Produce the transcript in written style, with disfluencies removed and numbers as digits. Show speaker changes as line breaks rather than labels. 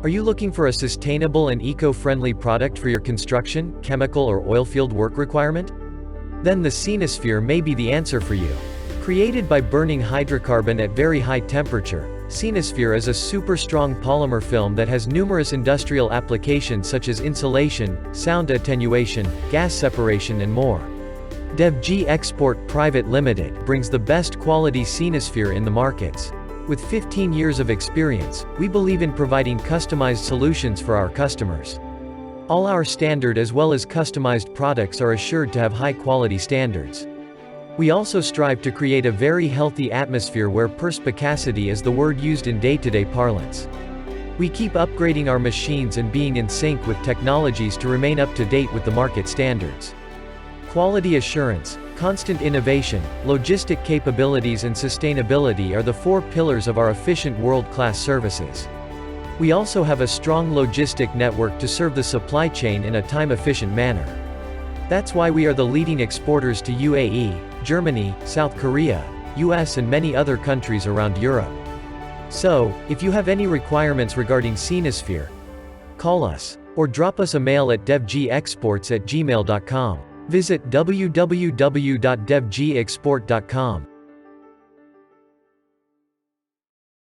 Are you looking for a sustainable and eco-friendly product for your construction, chemical or oilfield work requirement? Then the Cenosphere may be the answer for you. Created by burning hydrocarbon at very high temperature, Cenosphere is a super strong polymer film that has numerous industrial applications such as insulation, sound attenuation, gas separation and more. DevG Export Private Limited brings the best quality Cenosphere in the markets. With 15 years of experience, we believe in providing customized solutions for our customers. All our standard as well as customized products are assured to have high-quality standards. We also strive to create a very healthy atmosphere where perspicacity is the word used in day-to-day parlance. We keep upgrading our machines and being in sync with technologies to remain up to date with the market standards. Quality assurance, constant innovation, logistic capabilities and sustainability are the 4 pillars of our efficient world-class services. We also have a strong logistic network to serve the supply chain in a time-efficient manner. That's why we are the leading exporters to UAE, Germany, South Korea, US and many other countries around Europe. So, if you have any requirements regarding Cenosphere, call us, or drop us a mail at devgexports@gmail.com. Visit www.devgexport.com.